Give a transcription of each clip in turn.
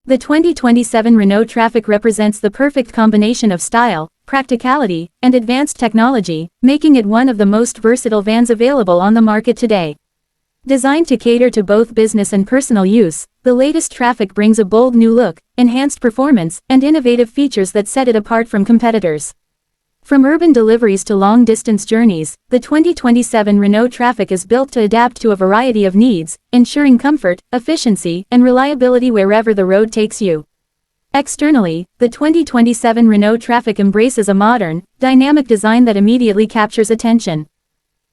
The 2027 Renault Trafic represents the perfect combination of style, practicality, and advanced technology, making it one of the most versatile vans available on the market today. Designed to cater to both business and personal use, the latest Trafic brings a bold new look, enhanced performance, and innovative features that set it apart from competitors. From urban deliveries to long-distance journeys, the 2027 Renault Trafic is built to adapt to a variety of needs, ensuring comfort, efficiency, and reliability wherever the road takes you. Externally, the 2027 Renault Trafic embraces a modern, dynamic design that immediately captures attention.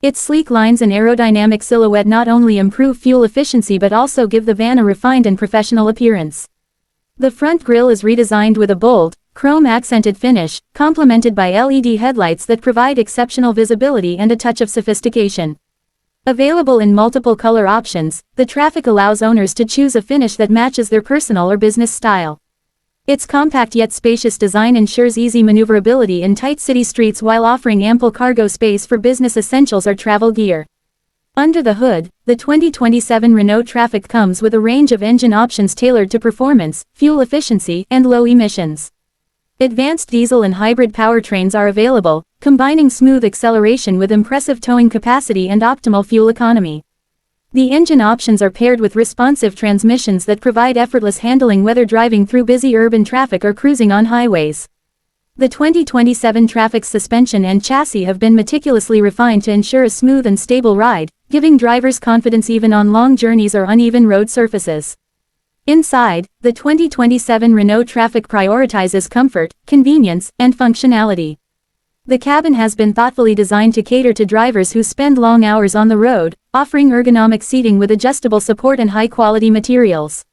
Its sleek lines and aerodynamic silhouette not only improve fuel efficiency but also give the van a refined and professional appearance. The front grille is redesigned with a bold, chrome-accented finish, complemented by LED headlights that provide exceptional visibility and a touch of sophistication. Available in multiple color options, the Trafic allows owners to choose a finish that matches their personal or business style. Its compact yet spacious design ensures easy maneuverability in tight city streets while offering ample cargo space for business essentials or travel gear. Under the hood, the 2027 Renault Trafic comes with a range of engine options tailored to performance, fuel efficiency, and low emissions. Advanced diesel and hybrid powertrains are available, combining smooth acceleration with impressive towing capacity and optimal fuel economy. The engine options are paired with responsive transmissions that provide effortless handling whether driving through busy urban traffic or cruising on highways. The 2027 Trafic's suspension and chassis have been meticulously refined to ensure a smooth and stable ride, giving drivers confidence even on long journeys or uneven road surfaces. Inside, the 2027 Renault Trafic prioritizes comfort, convenience, and functionality. The cabin has been thoughtfully designed to cater to drivers who spend long hours on the road, offering ergonomic seating with adjustable support and high-quality materials.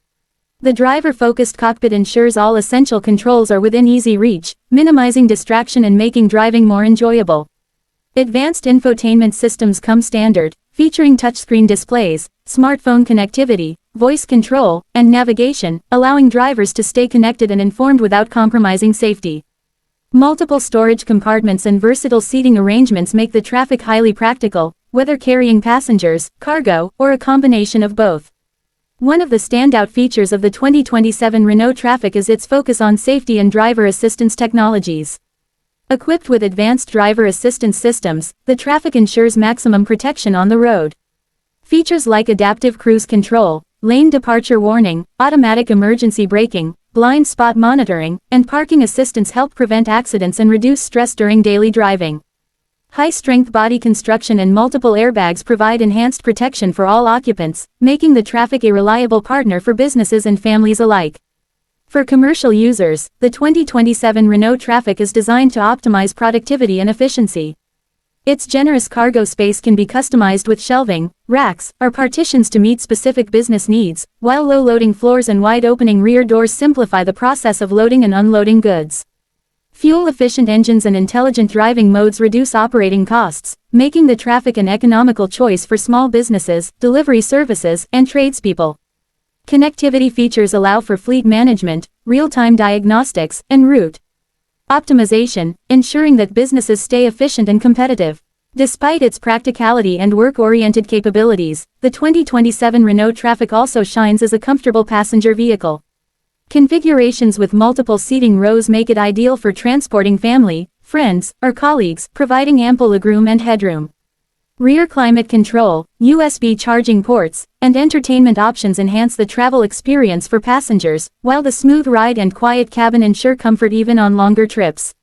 The driver-focused cockpit ensures all essential controls are within easy reach, minimizing distraction and making driving more enjoyable. Advanced infotainment systems come standard, featuring touchscreen displays, smartphone connectivity, voice control, and navigation, allowing drivers to stay connected and informed without compromising safety. Multiple storage compartments and versatile seating arrangements make the Trafic highly practical, whether carrying passengers, cargo, or a combination of both. One of the standout features of the 2027 Renault Trafic is its focus on safety and driver assistance technologies. Equipped with advanced driver assistance systems, the Trafic ensures maximum protection on the road. Features like adaptive cruise control, lane departure warning, automatic emergency braking, blind spot monitoring, and parking assistance help prevent accidents and reduce stress during daily driving. High-strength body construction and multiple airbags provide enhanced protection for all occupants, making the Trafic a reliable partner for businesses and families alike. For commercial users, the 2027 Renault Trafic is designed to optimize productivity and efficiency. Its generous cargo space can be customized with shelving, racks, or partitions to meet specific business needs, while low-loading floors and wide-opening rear doors simplify the process of loading and unloading goods. Fuel-efficient engines and intelligent driving modes reduce operating costs, making the Trafic an economical choice for small businesses, delivery services, and tradespeople. Connectivity features allow for fleet management, real-time diagnostics, and route optimization, ensuring that businesses stay efficient and competitive. Despite its practicality and work-oriented capabilities, the 2027 Renault Trafic also shines as a comfortable passenger vehicle. Configurations with multiple seating rows make it ideal for transporting family, friends, or colleagues, providing ample legroom and headroom. Rear climate control, USB charging ports, and entertainment options enhance the travel experience for passengers, while the smooth ride and quiet cabin ensure comfort even on longer trips.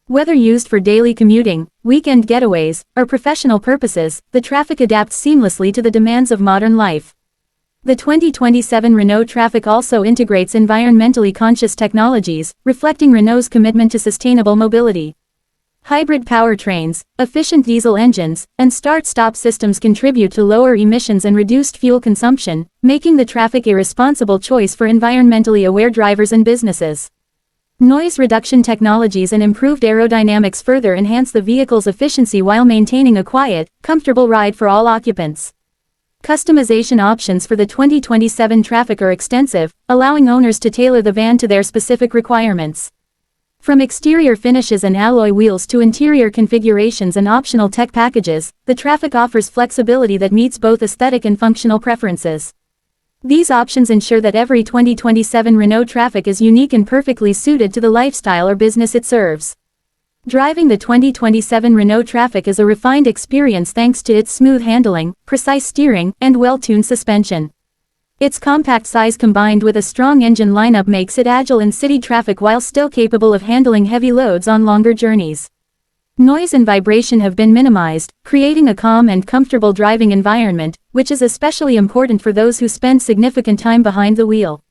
Whether used for daily commuting, weekend getaways, or professional purposes, the Trafic adapts seamlessly to the demands of modern life. The 2027 Renault Trafic also integrates environmentally conscious technologies, reflecting Renault's commitment to sustainable mobility. Hybrid powertrains, efficient diesel engines, and start-stop systems contribute to lower emissions and reduced fuel consumption, making the Trafic a responsible choice for environmentally aware drivers and businesses. Noise reduction technologies and improved aerodynamics further enhance the vehicle's efficiency while maintaining a quiet, comfortable ride for all occupants. Customization options for the 2027 Trafic are extensive, allowing owners to tailor the van to their specific requirements. From exterior finishes and alloy wheels to interior configurations and optional tech packages, the Trafic offers flexibility that meets both aesthetic and functional preferences. These options ensure that every 2027 Renault Trafic is unique and perfectly suited to the lifestyle or business it serves. Driving the 2027 Renault Trafic is a refined experience thanks to its smooth handling, precise steering, and well-tuned suspension. Its compact size combined with a strong engine lineup makes it agile in city traffic while still capable of handling heavy loads on longer journeys. Noise and vibration have been minimized, creating a calm and comfortable driving environment, which is especially important for those who spend significant time behind the wheel.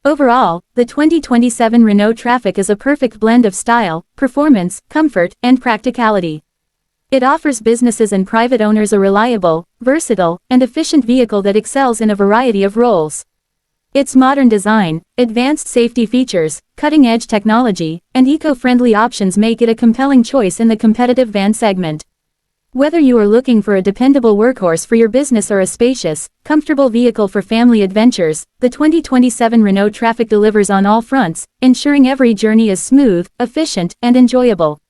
Overall, the 2027 Renault Trafic is a perfect blend of style, performance, comfort, and practicality. It offers businesses and private owners a reliable, versatile, and efficient vehicle that excels in a variety of roles. Its modern design, advanced safety features, cutting-edge technology, and eco-friendly options make it a compelling choice in the competitive van segment. Whether you are looking for a dependable workhorse for your business or a spacious, comfortable vehicle for family adventures, the 2027 Renault Trafic delivers on all fronts, ensuring every journey is smooth, efficient, and enjoyable.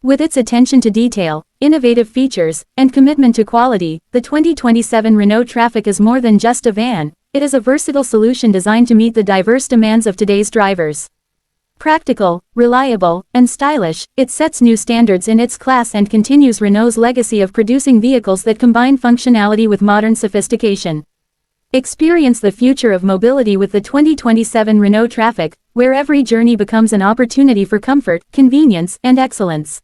With its attention to detail, innovative features, and commitment to quality, the 2027 Renault Trafic is more than just a van, it is a versatile solution designed to meet the diverse demands of today's drivers. Practical, reliable, and stylish, it sets new standards in its class and continues Renault's legacy of producing vehicles that combine functionality with modern sophistication. Experience the future of mobility with the 2027 Renault Trafic, where every journey becomes an opportunity for comfort, convenience, and excellence.